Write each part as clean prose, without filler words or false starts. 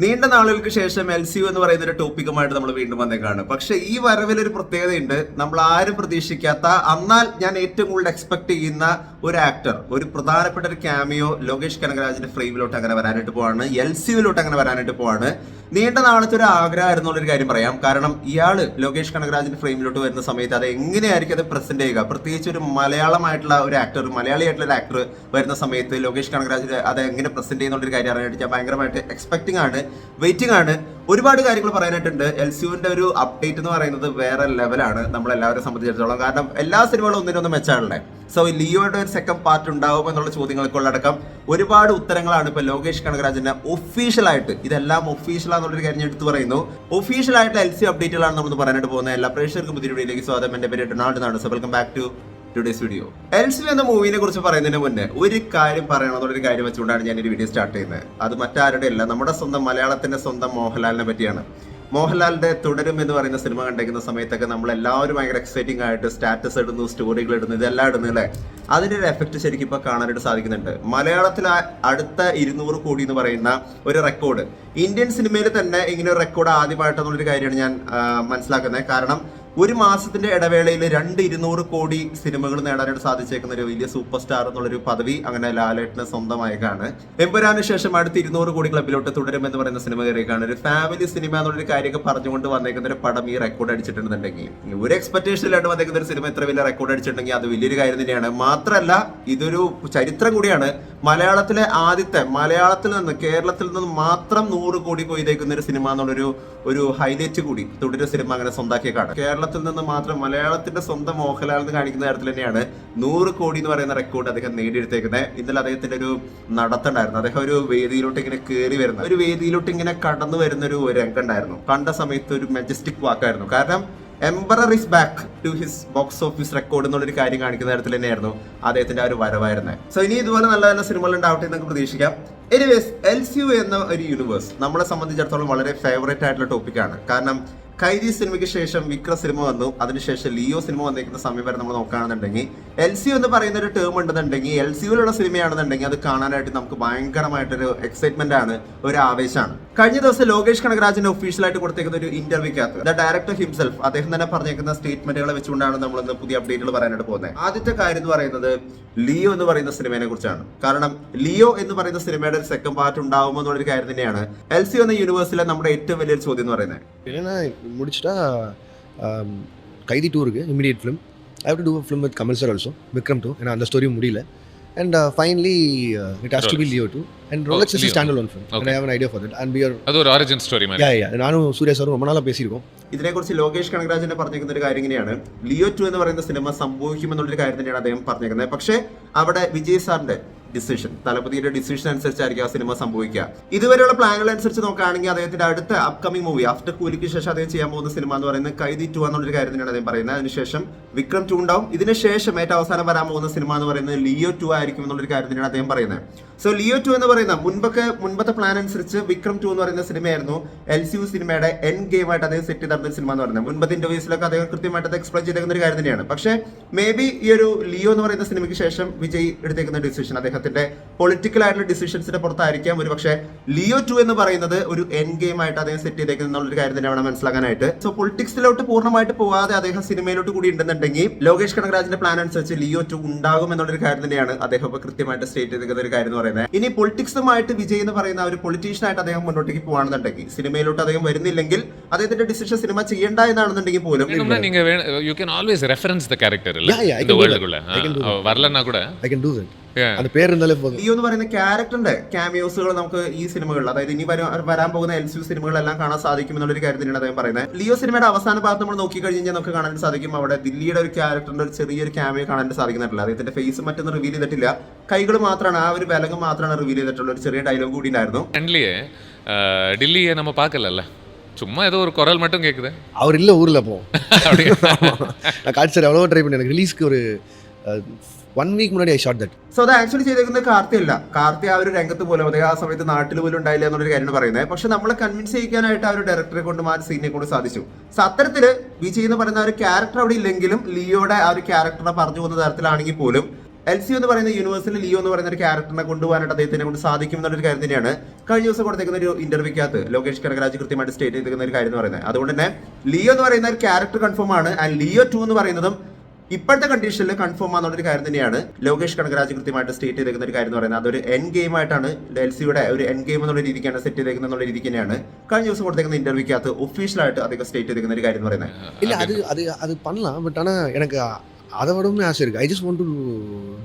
നീണ്ട നാളുകൾക്ക് ശേഷം LCU എന്ന് പറയുന്ന ഒരു ടോപ്പിക്കുമായിട്ട് നമ്മൾ വീണ്ടും വന്നേക്കാണ്. പക്ഷെ ഈ വരവിൽ ഒരു പ്രത്യേകതയുണ്ട്. നമ്മൾ ആരും പ്രതീക്ഷിക്കാത്ത, എന്നാൽ ഞാൻ ഏറ്റവും കൂടുതൽ എക്സ്പെക്ട് ചെയ്യുന്ന ഒരു ആക്ടർ, ഒരു പ്രധാനപ്പെട്ട ഒരു ക്യാമിയോ ലോകേഷ് കനകരാജിന്റെ ഫ്രെയിമിലോട്ട് അങ്ങനെ വരാനായിട്ട് പോവാണ്. LCUവിലോട്ട് അങ്ങനെ വരാനായിട്ട് പോവാണ്. നീണ്ട നാളത്തെ ഒരു ആഗ്രഹമായിരുന്നു ഒരു കാര്യം പറയാം. കാരണം ഇയാള് ലോകേഷ് കനകരാജിന്റെ ഫ്രെയിമിലോട്ട് വരുന്ന സമയത്ത് അത് എങ്ങനെയായിരിക്കും അത് പ്രസന്റ് ചെയ്യുക, പ്രത്യേകിച്ച് ഒരു മലയാളമായിട്ടുള്ള ഒരു ആക്ടർ, മലയാളിയായിട്ടുള്ള ഒരു ആക്ടർ വരുന്ന സമയത്ത് ലോകേഷ് കനകരാജ് അത് എങ്ങനെ പ്രസന്റ് ചെയ്യുന്ന ഒരു കാര്യം അറിയാനായിട്ട് ഞാൻ ഭയങ്കരമായിട്ട് എക്സ്പെക്ടിങ് ആണ്, വെയിറ്റിംഗ് ആണ്. ഒരുപാട് കാര്യങ്ങൾ പറയാനായിട്ടുണ്ട്. LCUവിന്റെ ഒരു അപ്ഡേറ്റ് എന്ന് പറയുന്നത് വേറെ ലെവലാണ് നമ്മളെല്ലാവരും സംബന്ധിച്ചിടത്തോളം. കാരണം എല്ലാ സിനിമകളും ഒന്നിനൊന്നും മെച്ചാണല്ലേ. സോ ലിയോയുടെ ഒരു സെക്കൻഡ് പാർട്ട് ഉണ്ടാവും എന്നുള്ള ചോദ്യങ്ങൾക്കുള്ളടക്കം ഒരുപാട് ഉത്തരങ്ങളാണ് ഇപ്പൊ ലോകേഷ് കനകരാജിന്റെ ഒഫീഷ്യലായിട്ട്, ഇതെല്ലാം ഒഫീഷ്യലാന്നുള്ളൊരു കാര്യം ഞാൻ എടുത്തു പറയുന്നു. ഒഫീഷ്യലായിട്ട് LCU അപ്ഡേറ്റുകളാണ് നമ്മൾ പറയാനായിട്ട് പോകുന്നത്. എല്ലാ പ്രേക്ഷകർക്കും പുതിയ വീഡിയോയിലേക്ക് സ്വാഗതം. എന്റെ പേര് ഡൊണാൾഡ് എന്നാണ്. So welcome back to today's video. LCU എന്ന മൂവിനെ കുറിച്ച് പറയുന്നതിന് മുന്നേ ഒരു കാര്യം പറയണമെന്നുള്ളൊരു കാര്യം വെച്ചുകൊണ്ടാണ് ഞാൻ ഈ വീഡിയോ സ്റ്റാർട്ട് ചെയ്യുന്നത്. അത് മറ്റാരുടെ അല്ല, നമ്മുടെ സ്വന്തം മലയാളത്തിന്റെ സ്വന്തം മോഹൻലാലിനെ പറ്റിയാണ്. മോഹൻലാലിന്റെ തുടരും എന്ന് പറയുന്ന സിനിമ കണ്ടേക്കുന്ന സമയത്തൊക്കെ നമ്മൾ എല്ലാവരും ഭയങ്കര എക്സൈറ്റിംഗ് ആയിട്ട് സ്റ്റാറ്റസ് ഇടുന്നു, സ്റ്റോറികൾ ഇടുന്നു, ഇതെല്ലാം ഇടുന്നു അല്ലേ. അതിന്റെ ഒരു എഫക്ട് ശരിക്കും ഇപ്പൊ കാണാനായിട്ട് സാധിക്കുന്നുണ്ട്. മലയാളത്തിൽ അടുത്ത 200 കോടി എന്ന് പറയുന്ന ഒരു റെക്കോർഡ്, ഇന്ത്യൻ സിനിമയിൽ തന്നെ ഇങ്ങനെ ഒരു റെക്കോർഡ് ആദ്യമായിട്ടെന്നുള്ളൊരു കാര്യമാണ് ഞാൻ മനസ്സിലാക്കുന്നത്. കാരണം ഒരു മാസത്തിന്റെ ഇടവേളയിൽ 200 കോടി സിനിമകൾ നേടാനായിട്ട് സാധിച്ചേക്കുന്ന ഒരു വലിയ സൂപ്പർ സ്റ്റാർ എന്നുള്ളൊരു പദവി അങ്ങനെ ലാലേട്ടന് സ്വന്തമായേക്കാണ്. എമ്പുരാന് ശേഷം അടുത്ത 200 കോടി ക്ലബിലോട്ട് തുടരും എന്ന് പറയുന്ന സിനിമ കയറിയേക്കാണ്. ഒരു ഫാമിലി സിനിമ എന്നുള്ളൊരു കാര്യമൊക്കെ പറഞ്ഞുകൊണ്ട് വന്നേക്കുന്ന ഒരു പടം ഈ റെക്കോർഡ് അടിച്ചിട്ടുണ്ടെന്നുണ്ടെങ്കിൽ, ഒരു എക്സ്പെക്ടേഷൻ ഇല്ലാണ്ട് വന്നേക്കുന്ന ഒരു സിനിമ ഇത്ര വലിയ റെക്കോർഡ് അടിച്ചിട്ടുണ്ടെങ്കിൽ അത് വലിയൊരു കാര്യം തന്നെയാണ്. മാത്രമല്ല ഇതൊരു ചരിത്രം കൂടിയാണ്. മലയാളത്തിൽ നിന്ന്, കേരളത്തിൽ നിന്ന് മാത്രം 100 കോടി കൊയ്തേക്കുന്ന ഒരു സിനിമ എന്നുള്ളൊരു ഹൈലൈറ്റ് കൂടി തുടരും സിനിമ അങ്ങനെ സ്വന്തമാക്കിയേക്കാണ്. കേരളത്തിൽ നിന്ന് മാത്രം, മലയാളത്തിന്റെ സ്വന്തം മോഹൻലാൽ എന്ന് കാണിക്കുന്ന തരത്തിൽ തന്നെയാണ് 100 കോടി എന്ന് പറയുന്ന റെക്കോർഡ് അദ്ദേഹം നേടിയെടുത്തേക്കുന്നത്. ഇന്നലെ അദ്ദേഹത്തിന്റെ ഒരു നടത്തുണ്ടായിരുന്നു. അദ്ദേഹം ഒരു വേദിയിലോട്ട് ഇങ്ങനെ കയറി വരുന്ന, ഒരു വേദിയിലോട്ട് ഇങ്ങനെ കടന്നു വരുന്ന ഒരു രംഗം ഉണ്ടായിരുന്നു. കണ്ട സമയത്ത് ഒരു മെജസ്റ്റിക് വാക്കായിരുന്നു. കാരണം emperor is back to his box office record എന്നുള്ളൊരു കാര്യം കാണിക്കുന്ന തരത്തിൽ തന്നെയായിരുന്നു അദ്ദേഹത്തിന്റെ ആ ഒരു വരവായിരുന്നത്. സോ ഇനി ഇതുപോലെ നല്ല നല്ല സിനിമകൾ ഉണ്ടാവട്ടെ എന്നൊക്കെ പ്രതീക്ഷിക്കാം. എനിവേസ്, LCU എന്ന ഒരു യൂണിവേഴ്സ് നമ്മളെ സംബന്ധിച്ചിടത്തോളം വളരെ ഫേവറേറ്റ് ആയിട്ടുള്ള ടോപ്പിക്കാണ്. കാരണം ഖൈദി സിനിമയ്ക്ക് ശേഷം വിക്രം സിനിമ വന്നു, അതിനുശേഷം ലിയോ സിനിമ വന്നിരിക്കുന്ന സമയം വരെ നമ്മൾ നോക്കുകയാണെന്നുണ്ടെങ്കിൽ LCU എന്ന് പറയുന്ന ഒരു ടേം ഉണ്ടെന്നുണ്ടെങ്കിൽ, LCUവിലുള്ള സിനിമയാണെന്നുണ്ടെങ്കിൽ അത് കാണാനായിട്ട് നമുക്ക് ഭയങ്കരമായിട്ടൊരു എക്സൈറ്റ്മെന്റ് ആണ്, ഒരു ആവേശമാണ്. കഴിഞ്ഞ ദിവസം ലോകേഷ് കനകരാജിന്റെ ഒഫീഷ്യലായിട്ട് കൊടുത്തേക്കുന്ന ഒരു ഇന്റർവ്യൂക്കകത്ത് ദ ഡയറക്ടർ ഹിംസെൽഫ് അദ്ദേഹം തന്നെ പറഞ്ഞേക്കുന്ന സ്റ്റേറ്റ്മെന്റുകളെ വെച്ചുകൊണ്ടാണ് നമ്മളിന്ന് പുതിയ അപ്ഡേറ്റുകൾ പറയാനായിട്ട് പോകുന്നത്. ആദ്യത്തെ കാര്യം എന്ന് പറയുന്നത് ലിയോ എന്ന് പറയുന്ന സിനിമയെ കുറിച്ചാണ്. കാരണം ലിയോ എന്ന് പറയുന്ന സിനിമയുടെ ഒരു സെക്കൻഡ് പാർട്ട് ഉണ്ടാവുമോ എന്നുള്ളൊരു കാര്യം തന്നെയാണ് LCU എന്ന യൂണിവേഴ്സിലെ നമ്മുടെ ഏറ്റവും വലിയൊരു ചോദ്യം എന്ന് പറയുന്നത്. முடிச்சுட்டா கைதி 2 இருக்குது immediate film. I have to do a film with Kamal sir also, Vikram 2. ஏன்னா அந்த ஸ்டோரியும் முடியல. And finally it has to be Leo 2 and Rolex is standalone film. And I have an idea for that and we are அது ஒரு origin story மாதிரி. யா நானும் സൂര്യ സാറും ரொம்ப നാളാ பேசியிருக்கோம். ഇതിനെക്കുറിച്ച് ലോകേഷ് കനകരാജിന്റെ പറഞ്ഞിരിക്കുന്ന ഒരു കാര്യം ഇങ്ങനെയാണ്. ലിയോ 2 എന്ന് പറയുന്ന സിനിമ സംഭവിക്കുമെന്നുള്ളൊരു കാര്യം തന്നെയാണ് അദ്ദേഹം പറഞ്ഞിരിക്കുന്നത്. പക്ഷേ അവിടെ വിജയ് സാറിന്റെ ഡിസിഷൻ, തലപതിയുടെ ഡിസിഷൻ അനുസരിച്ചായിരിക്കും ആ സിനിമ സംഭവിക്കുക. ഇതുവരെയുള്ള പ്ലാനുകൾ അനുസരിച്ച് നോക്കുകയാണെങ്കിൽ അദ്ദേഹത്തിന്റെ അടുത്ത അപ്കമിംഗ് മൂവി ആഫ്റ്റർ കൂലിക്ക് ശേഷം അദ്ദേഹം ചെയ്യാൻ പോകുന്ന സിനിമ എന്ന് പറയുന്നത് ഖൈദി 2 എന്നുള്ളൊരു കാര്യം തന്നെയാണ് അദ്ദേഹം പറയുന്നത്. അതിനുശേഷം വിക്രം 2 ഉണ്ടാവും. ഇതിനുശേഷം ഏറ്റവും അവസാനം വരാൻ പോകുന്ന സിനിമ എന്ന് പറയുന്നത് ലിയോ 2 ആയിരിക്കും എന്നുള്ളൊരു കാര്യം തന്നെയാണ് അദ്ദേഹം പറയുന്നത്. സോ ലിയോ 2 എന്ന് പറയുന്ന മുൻപത്തെ പ്ലാൻ അനുസരിച്ച് വിക്രം 2 എന്ന് പറയുന്ന സിനിമയായിരുന്നു LCU സിനിമയുടെ എൻഡ് ഗെയിം ആയിട്ട് അദ്ദേഹം സെറ്റ് ചെയ്ത് നടന്ന സിനിമ എന്ന് പറയുന്നത്. മുൻപത്തെ ഇന്റർവ്യൂസിലൊക്കെ അദ്ദേഹം കൃത്യമായിട്ട് അത് എക്സ്പ്ലെയിൻ ചെയ്തേക്കുന്ന ഒരു കാര്യം തന്നെയാണ്. പക്ഷേ മേ ബി ഈ ഒരു ലിയോ എന്ന് പറയുന്ന സിനിമയ്ക്ക് ശേഷം വിജയ് എടുത്തേക്കുന്ന ഡിസിഷൻ അദ്ദേഹത്തിന്റെ പൊളിറ്റിക്കൽ ആയിട്ടുള്ള ഡിസിഷൻസിന്റെ പുറത്തായിരിക്കാം ഒരു പക്ഷേ ലിയോ 2 എന്ന് പറയുന്നത് ഒരു എൻഡ് ഗെയിം ആയിട്ട് അദ്ദേഹം സെറ്റ് ചെയ്തേക്കുന്ന എന്നുള്ളൊരു കാര്യം തന്നെ വേണം മനസ്സിലാക്കാനായിട്ട്. സോ പൊളിറ്റിക്സിലോട്ട് പൂർണ്ണമായിട്ട് പോകാതെ അദ്ദേഹം സിനിമയിലോട്ട് കൂടി ഉണ്ടെന്നുണ്ടെങ്കിൽ ലോകേഷ് കനകരാജിന്റെ പ്ലാൻ അനുസരിച്ച് ലിയോ 2 ഉണ്ടാകും എന്നുള്ളൊരു കാര്യം തന്നെയാണ് അദ്ദേഹം ഇപ്പൊ കൃത്യമായിട്ട് സ്റ്റേറ്റ് ചെയ്തിരിക്കുന്ന ഒരു കാര്യം എന്ന് പറയുന്നത്. ഇനി പൊളിറ്റിക്സുമായിട്ട് വിജയ് എന്ന് പറയുന്ന ഒരു പൊളിറ്റീഷ്യൻ ആയിട്ട് അദ്ദേഹം മുന്നോട്ടേക്ക് പോകുകയാണെന്നുണ്ടെങ്കിൽ, സിനിമയിലോട്ട് അദ്ദേഹം വരുന്നില്ലെങ്കിൽ അദ്ദേഹത്തിന്റെ ഡിസിഷൻ സിനിമ ചെയ്യേണ്ട എന്നാണെന്നുണ്ടെങ്കിൽ പോലും you can always reference the character illa in the world kulla varlana kuda I can do that. അത് പേര് എന്തായാലും ലിയോ എന്ന് പറയുന്ന ക്യാരക്ടറിന്റെ ക്യാമിയോസുകൾ നമുക്ക് ഈ സിനിമകളിൽ, അതായത് ഇനി വരാൻ പോകുന്ന LCU സിനിമകളെല്ലാം കാണാൻ സാധിക്കും എന്നുള്ളൊരു കാര്യം തന്നെയാണ് അദ്ദേഹം പറയുന്നത്. ലിയോ സിനിമയുടെ അവസാന ഭാഗത്ത് നമ്മൾ നോക്കി കഴിഞ്ഞാൽ നമുക്ക് കാണാൻ സാധിക്കും അവിടെ ദില്ലിയുടെ ഒരു ക്യാരക്ടറിന്റെ ഒരു ചെറിയൊരു ക്യാമിയോ കാണാൻ സാധിക്കുന്നില്ല. അദ്ദേഹത്തിന്റെ ഫേസ് മറ്റൊന്നും റിവീൽ ചെയ്തിട്ടില്ല, കൈകൾ മാത്രമാണ്, ആ ഒരു വിലങ്ങ് മാത്രമാണ് റിവീൽ ചെയ്തിട്ടുള്ള ഒരു ചെറിയ ഡയലോഗ് കൂടി ഉണ്ടായിരുന്നു. டில்லியை நம்ம பார்க்கல, சும்மா ஏதோ ஒரு குரல் மட்டும் கேட்குது. அவர் இல்லை ஊரில் அப்போ நான் காட்சி சார் அவ்வளோ ட்ரை பண்ணி எனக்கு ரிலீஸ்க்கு ஒரு 1 week മുന്നേ ഐ ഷോട്ട് ദാറ്റ്. സോ അത് ആക്ച്വലി ചെയ്തേക്കുന്നത് കാർത്തി അല്ല. കാർത്തി ആ ഒരു രംഗത്ത് പോലും അദ്ദേഹം ആ സമയത്ത് നാട്ടിൽ പോലും ഉണ്ടായില്ല എന്നുള്ളൊരു കാര്യമാണ് പറയുന്നത്. പക്ഷെ നമ്മളെ കൺവിൻസ് ചെയ്യിക്കാനായിട്ട് ആ ഒരു ഡയറക്ടറെ കൊണ്ടും ആ സീനിനെ കൊണ്ട് സാധിച്ചു. സോ അത്തരത്തില് വിജയ് എന്ന് പറയുന്ന ഒരു ക്യാരക്ടർ അവിടെ ഇല്ലെങ്കിലും ലിയോയുടെ ആ ഒരു ക്യാരക്ടറെ പറഞ്ഞു പോകുന്ന തരത്തിലാണെങ്കിൽ പോലും LCU എന്ന് പറയുന്ന യൂണിവേഴ്സിൽ ലിയോ എന്ന് പറയുന്ന ഒരു ക്യാരക്ടറിനെ കൊണ്ടുപോകാനായിട്ട് അദ്ദേഹത്തിനെ കൊണ്ട് സാധിക്കും എന്നുള്ളൊരു കാര്യം തന്നെയാണ് കഴിഞ്ഞ ദിവസം കൊടുത്തേക്കുന്ന ഒരു ഇന്റർവ്യൂക്കകത്ത് ലോകേഷ് കനകരാജ് കൃത്യമായിട്ട് സ്റ്റേറ്റ് ചെയ്തിരിക്കുന്ന ഒരു കാര്യം എന്ന് പറയുന്നത്. അതുകൊണ്ട് തന്നെ ലിയോ എന്ന് പറയുന്ന ഒരു ക്യാരക്ടർ കൺഫേം ആണ്. ആൻഡ് ലിയോ 2 എന്ന് പറയുന്നതും ഇപ്പോഴത്തെ കണ്ടീഷനിൽ കൺഫേം ആണെന്നുള്ളൊരു കാര്യം തന്നെയാണ് ലോകേഷ് കനകരാജ് കൃത്യമായിട്ട് സ്റ്റേറ്റ് ചെയ്തിരിക്കുന്ന ഒരു കാര്യം എന്ന് പറയുന്നത്. അതൊരു എൻ ഗെയിം ആയിട്ടാണ് LCUയുടെ ഒരു എൻ ഗെയിം എന്നുള്ള രീതിക്കാണ് സെറ്റ് ചെയ്തേക്കുന്നത് എന്നുള്ള രീതിക്ക് തന്നെയാണ് കഴിഞ്ഞ ദിവസം കൊടുത്തേക്കുന്ന ഇന്റർവ്യൂക്കകത്ത് ഒഫീഷ്യലായിട്ട് അദ്ദേഹം സ്റ്റേറ്റ് ചെയ്തിരിക്കുന്ന ഒരു കാര്യം എന്ന് പറയുന്നത്. இல்லை அது பண்ணலாம் பட் ஆனால் எனக்கு அதை விடவுமே ஆசை இருக்குது. I just want to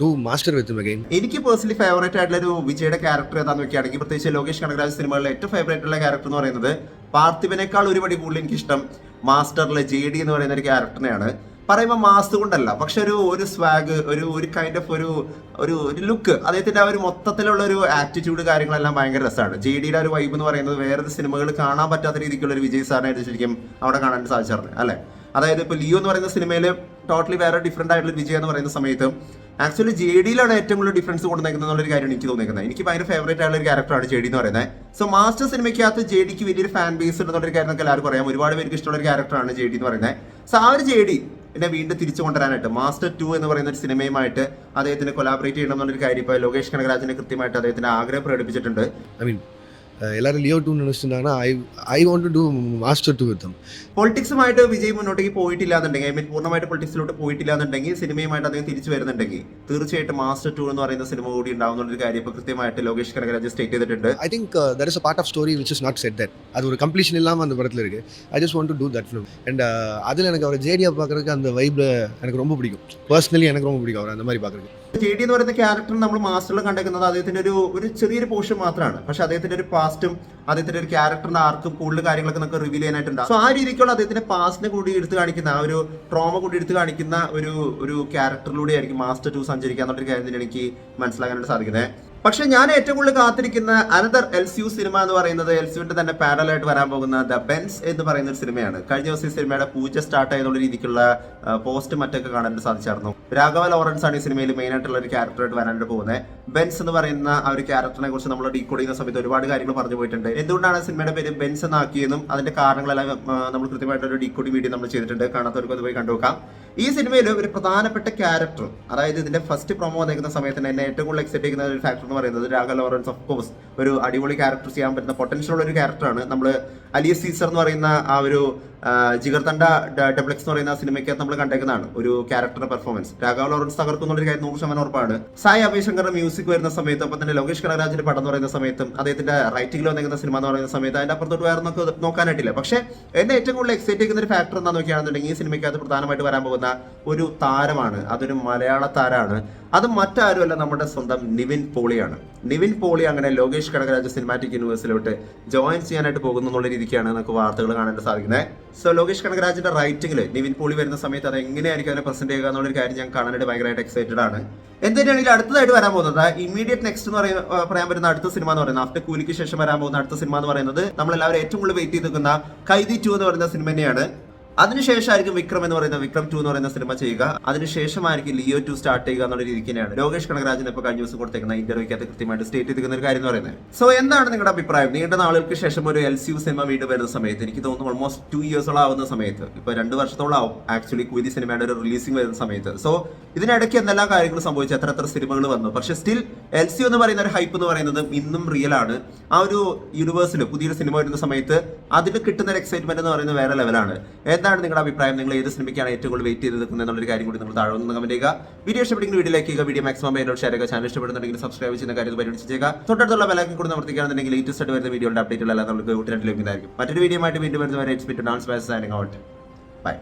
do Master with again. എനിക്ക് പേഴ്സണലി ഫേവറേറ്റ് ആയിട്ടുള്ള ഒരു വിജയുടെ ക്യാരക്ടർ ഏതാന്ന് വെക്കുകയാണെങ്കിൽ പ്രത്യേകിച്ച് ലോകേഷ് കനകരാജ് സിനിമകളിലെ ഏറ്റവും ഫേവറേറ്റ് ഉള്ള ക്യാരക്ടർ എന്ന് പറയുന്നത് പാർത്ഥിവനേക്കാൾ ഒരുപടി കൂടുതൽ എനിക്കിഷ്ടം മാസ്റ്ററിലെ JD എന്ന് പറയുന്ന ഒരു ക്യാരക്ടറിനെയാണ്. പറയുമ്പോൾ മാസ് കൊണ്ടല്ല, പക്ഷെ ഒരു സ്വാഗ്, ഒരു കൈൻഡ് ഓഫ് ഒരു ലുക്ക്, അദ്ദേഹത്തിന്റെ ആ ഒരു മൊത്തത്തിലുള്ള ഒരു ആറ്റിറ്റ്യൂഡ് കാര്യങ്ങളെല്ലാം ഭയങ്കര രസമാണ്. JDയുടെ ഒരു വൈബ് എന്ന് പറയുന്നത് വേറൊരു സിനിമകൾ കാണാൻ പറ്റാത്ത രീതിക്കുള്ള ഒരു വിജയ് സാറിനായിട്ട് ശരിക്കും അവിടെ കാണാൻ സാധിച്ചായിരുന്നു അല്ലെ. അതായത് ഇപ്പൊ ലിയോ എന്ന് പറയുന്ന സിനിമയിൽ ടോട്ടലി വേറെ ഡിഫറെന്റ് ആയിട്ടുള്ള വിജയ് എന്ന് പറയുന്ന സമയത്ത് ആക്ച്വലി JDയിലാണ് ഏറ്റവും കൂടുതൽ ഡിഫറൻസ് കൊണ്ടുവന്നിരിക്കുന്നത് എന്നുള്ളൊരു കാര്യമാണ് എനിക്ക് തോന്നിയിരിക്കുന്നത്. എനിക്ക് ഭയങ്കര ഫേവറേറ്റ് ആയിട്ടുള്ള ഒരു ക്യാരക്ടറാണ് JD എന്ന് പറയുന്നത്. സോ മാസ്റ്റർ സിനിമയ്ക്കകത്ത് JDക്ക് വലിയൊരു ഫാൻ ബേസ് ഉണ്ടെന്നുള്ളൊരു കാര്യം നമുക്ക് എല്ലാവർക്കും അറിയാം. ഒരുപാട് പേർക്ക് ഇഷ്ടമുള്ള ഒരു ക്യാരക്ടറാണ് JD എന്ന് പറയുന്നത്. സോ ആ ഒരു JD എന്നെ വീണ്ടും തിരിച്ചു കൊണ്ടുവരാനായിട്ട് മാസ്റ്റർ 2 എന്ന് പറയുന്ന ഒരു സിനിമയുമായിട്ട് അദ്ദേഹത്തിന് കൊലാബറേറ്റ് ചെയ്യണം എന്നുള്ളൊരു കാര്യം ഇപ്പോൾ ലോകേഷ് കനകരാജിനെ കൃത്യമായിട്ട് അദ്ദേഹത്തിന്റെ ആഗ്രഹം പ്രകടിപ്പിച്ചിട്ടുണ്ട്. ஐ மீன் எல்லாரும் லியோ 2 நினைச்சிருந்தாங்கன்னா I want to do Master 2 with them. പൊളിറ്റിക്സുമായിട്ട് വിജയ് മുന്നോട്ടേക്ക് പോയിട്ടില്ല എന്നുണ്ടെങ്കിൽ, ഐ മീൻ പൂർണ്ണമായിട്ട് പൊളിറ്റിക്സിലോട്ട് പോയിട്ടില്ല എന്നുണ്ടെങ്കിൽ, സിനിമയുമായിട്ട് അദ്ദേഹം തിരിച്ചു വരുന്നുണ്ടെങ്കിൽ തീർച്ചയായിട്ടും മാസ്റ്റർ 2 എന്ന് പറയുന്ന സിനിമ കൂടി ഉണ്ടാവുന്ന ഒരു കാര്യം ഇപ്പോൾ കൃത്യമായിട്ട് ലോകേഷ് കനകരാജ് സ്റ്റേറ്റ് ചെയ്തിട്ടുണ്ട്. I think there is a part of story which is not said that. அது ஒரு கம்ப்ளீஷன் இல்லாமல் அந்த படத்தில் இருக்குது. I just want to do that film. And அதில் எனக்கு அவர் JD பார்க்குறதுக்கு அந்த வைப் எனக்கு ரொம்ப பிடிக்கும். பர்சனலி எனக்கு ரொம்ப பிடிக்கும் அவர் அந்த மாதிரி பார்க்குறதுக்கு. JD എന്ന് പറയുന്ന ക്യാരക്ടർ നമ്മൾ മാസ്റ്ററിൽ കണ്ടേക്കുന്നത് അദ്ദേഹത്തിന്റെ ഒരു ചെറിയൊരു പോർഷൻ മാത്രമാണ്. പക്ഷെ അദ്ദേഹത്തിന്റെ ഒരു പാസ്റ്റും അദ്ദേഹത്തിന്റെ ഒരു ക്യാരക്ടറിന്റെ ആർക്കും കൂടുതൽ കാര്യങ്ങളൊക്കെ നമുക്ക് റിവീൽ ചെയ്യാനായിട്ടുണ്ട്. സോ ആ രീതിക്കുള്ള അദ്ദേഹത്തിന്റെ പാസ്റ്റിനെ കൂടി എടുത്ത് കാണിക്കുന്ന ആ ഒരു ട്രോമ കൂടി എടുത്ത് കാണിക്കുന്ന ഒരു ക്യാരക്ടറിലൂടെ ആയിരിക്കും മാസ്റ്റർ 2 സഞ്ചരിക്കുക എന്നുള്ളൊരു കാര്യം തന്നെ എനിക്ക് മനസ്സിലാക്കാനായിട്ട് സാധിക്കുന്നത്. പക്ഷെ ഞാൻ ഏറ്റവും കൂടുതൽ കാത്തിരിക്കുന്ന അനദർ LCU സിനിമ എന്ന് പറയുന്നത് LCUവിന്റെ തന്നെ പാരലായിട്ട് വരാൻ പോകുന്ന ദ ബെൻസ് എന്ന് പറയുന്ന ഒരു സിനിമയാണ്. കഴിഞ്ഞ ദിവസം ഈ സിനിമയുടെ പൂജ സ്റ്റാർട്ട് ആയതുള്ള രീതിക്കുള്ള പോസ്റ്റ് മറ്റൊക്കെ കാണാൻ സാധിച്ചായിരുന്നു. രാഘവ ലോറൻസ് ആണ് ഈ സിനിമയിൽ മെയിൻ ആയിട്ടുള്ള ഒരു ക്യാരക്ടറായിട്ട് വരാനായിട്ട് പോകുന്നത്. ബെൻസ് എന്ന് പറയുന്ന ആ ഒരു ക്യാരക്ടറിനെ കുറിച്ച് നമ്മൾ ഡീകോഡ് ചെയ്യുന്ന സമയത്ത് ഒരുപാട് കാര്യങ്ങൾ പറഞ്ഞു പോയിട്ടുണ്ട്. എന്തുകൊണ്ടാണ് സിനിമയുടെ പേര് ബെൻസ് എന്നാക്കിയതും അതിന്റെ കാരണങ്ങളെല്ലാം നമ്മൾ കൃത്യമായിട്ടൊരു ഡീകോഡിംഗ് വീഡിയോ നമ്മൾ ചെയ്തിട്ടുണ്ട്. കാണാത്തവർക്ക് അത് പോയി കണ്ടുനോക്കാം. ഈ സിനിമയിൽ ഒരു പ്രധാനപ്പെട്ട ക്യാരക്ടർ, അതായത് ഇതിന്റെ ഫസ്റ്റ് പ്രൊമോ വന്നിരിക്കുന്ന സമയത്ത് എന്നെ ഏറ്റവും കൂടുതൽ എക്സൈറ്റ് ചെയ്യുന്ന ഒരു ഫാക്ടർ എന്ന് പറയുന്നത് രാഘവ ലോറൻസ് ഓഫ് കോഴ്സ് ഒരു അടിപൊളി ക്യാരക്ടർ ചെയ്യാൻ പറ്റുന്ന പൊട്ടൻഷ്യൽ ഉള്ള ഒരു ക്യാരക്ടറാണ്. നമ്മൾ അലിയസ് സീസർ എന്ന് പറയുന്ന ആ ഒരു ജിഗർതണ്ട ഡബ്ലക്സ് എന്ന് പറയുന്ന സിനിമയ്ക്കകത്ത് നമ്മൾ കണ്ടേക്കുന്നതാണ് ഒരു ക്യാരക്ടറുടെ പെർഫോമൻസ്. രാഘവ ലോറൻസ് തകർക്കുന്നുള്ള ഒരു കാര്യം 100% ഉറപ്പാണ്. സായി അഭയശങ്കറിന്റെ മ്യൂസിക് വരുന്ന സമയത്ത്, അപ്പം തന്നെ ലോകേഷ് കനകരാജിന്റെ പടം എന്ന് പറയുന്ന സമയത്തും അദ്ദേഹത്തിന്റെ റൈറ്റിംഗിൽ വന്നിരിക്കുന്ന സിനിമ എന്ന് പറയുന്ന സമയത്ത് അതിന്റെ അപ്പുറത്തോട്ട് വേറെ നമുക്ക് നോക്കാനായിട്ടില്ല. പക്ഷേ എന്നെ ഏറ്റവും കൂടുതൽ എക്സൈറ്റ് ചെയ്യുന്ന ഒരു ഫാക്ടർ എന്താണെന്ന് നോക്കുകയാണെന്നുണ്ടെങ്കിൽ ഈ സിനിമയ്ക്കകത്ത് പ്രധാനമായിട്ട് വരാൻ പോകുന്ന ഒരു താരമാണ്. അതൊരു മലയാള താരമാണ്. അത് മറ്റാരുമല്ല, നമ്മുടെ സ്വന്തം നിവിൻ പോളിയാണ്. നിവിൻ പോളി അങ്ങനെ ലോകേഷ് കനകരാജ് സിനിമാറ്റിക് യൂണിവേഴ്സിലോട്ട് ജോയിൻ ചെയ്യാനായിട്ട് പോകുന്നു എന്നുള്ള രീതിക്കാണ് നമുക്ക് വാർത്തകൾ കാണാനായിട്ട് സാധിക്കുന്നത്. സോ ലോകേഷ് കനകരാജിന്റെ റൈറ്റിംഗിൽ നിവിൻ പോളി വരുന്ന സമയത്ത് അത് എങ്ങനെയായിരിക്കും അതിനെ പ്രസന്റ് ചെയ്യുക എന്നുള്ളൊരു കാര്യം ഞാൻ കാണാനായിട്ട് ഭയങ്കരമായിട്ട് എക്സൈറ്റഡ് ആണ്. എന്തിനാണെങ്കിൽ അടുത്തതായിട്ട് വരാൻ പോകുന്നത് ഇമ്മീഡിയറ്റ് നെക്സ്റ്റ് എന്ന് പറയാൻ പറ്റുന്ന അടുത്ത സിനിമ എന്ന് പറയുന്നത് ആഫ്റ്റർ കൂലിക്ക് ശേഷം വരാൻ പോകുന്ന അടുത്ത സിനിമ എന്ന് പറയുന്നത് നമ്മളെല്ലാവരും ഏറ്റവും കൂടുതൽ വെയിറ്റ് ചെയ്ത് നിൽക്കുന്ന കൈദി 2 എന്ന് പറയുന്ന സിനിമ തന്നെയാണ്. അതിനുശേഷമായിരിക്കും വിക്രം എന്ന് പറയുന്ന വിക്രം 2 എന്ന് പറയുന്ന സിനിമ ചെയ്യുക. അതിനുശേഷമായിരിക്കും ലിയോ 2 സ്റ്റാർട്ട് ചെയ്യുക എന്നുള്ള രീതിക്ക് തന്നെയാണ് ലോകേഷ് കനകരാജിന് ഇപ്പോൾ കഴിഞ്ഞ ദിവസം കൊടുത്തേക്കുന്ന ഇന്റർവ്യൂക്കകത്ത് കൃത്യമായിട്ട് സ്റ്റേറ്റ് ചെയ്തിരിക്കുന്ന ഒരു കാര്യം എന്ന് പറയുന്നത്. സോ എന്താണ് നിങ്ങളുടെ അഭിപ്രായം? നീണ്ട നാളുകൾക്ക് ശേഷം ഒരു LCU സിനിമ വീണ്ടും വരുന്ന സമയത്ത്, എനിക്ക് തോന്നുന്നു ഓൾമോസ്റ്റ് 2 ഇയേഴ്സോളം ആവുന്ന സമയത്ത്, ഇപ്പൊ 2 വർഷത്തോളം ആവും ആക്ച്വലി കുതി സിനിമയുടെ ഒരു റിലീസിംഗ് വരുന്ന സമയത്ത്. സോ ഇതിനിടയ്ക്ക് എന്തെല്ലാം കാര്യങ്ങൾ സംഭവിച്ചു, എത്ര സിനിമകൾ വന്നു. പക്ഷെ സ്റ്റിൽ LCU എന്ന് പറയുന്ന ഒരു ഹൈപ്പ് എന്ന് പറയുന്നത് ഇന്നും റിയൽ ആണ്. ആ ഒരു യൂണിവേഴ്സിൽ പുതിയൊരു സിനിമ വരുന്ന സമയത്ത് അതിന് കിട്ടുന്ന ഒരു എക്സൈറ്റ്മെന്റ് എന്ന് പറയുന്നത് വേറെ ലെവലാണ്. എന്താണ് നിങ്ങളുടെ അഭിപ്രായം? നിങ്ങൾ ഏത് സിനിമയ്ക്കാണ് ഏറ്റവും കൂടുതൽ വെയിറ്റ് ചെയ്ത് നിൽക്കുന്നത് എന്നുള്ളൊരു കാര്യം കൂടി നിങ്ങൾ താഴെ ഒന്ന് കമന്റ് ചെയ്യുക. വീഡിയോ ഇഷ്ടപ്പെടുന്ന വീഡിയോ ലൈക്ക് ചെയ്യുക, വീഡിയോ മാക്സിമം പേരോട് ഷെയർ ചെയ്യുക. ചാനൽ ഇഷ്ടപ്പെടുന്നുണ്ടെങ്കിൽ സബ്സ്ക്രൈബ് ചെയ്യുന്ന കാര്യം പരിഗണിച്ച് ചെയ്യുക. തൊട്ടടുത്തുള്ള ബെല്ലൈക്കൺ കൂടി അമർത്തിക്കുകയാണെന്നുണ്ടെങ്കിൽ ലേറ്റസ്റ്റ് ആയിട്ട് വരുന്ന വീഡിയോയുടെ അപ്ഡേറ്റുകളെല്ലാം നമുക്ക് ഉടനെ ലഭിക്കുന്നതായിരിക്കും. മറ്റൊരു വീഡിയോ ആയിട്ട് വീണ്ടും വരുന്നവരെ it's me to dance by signing out. By.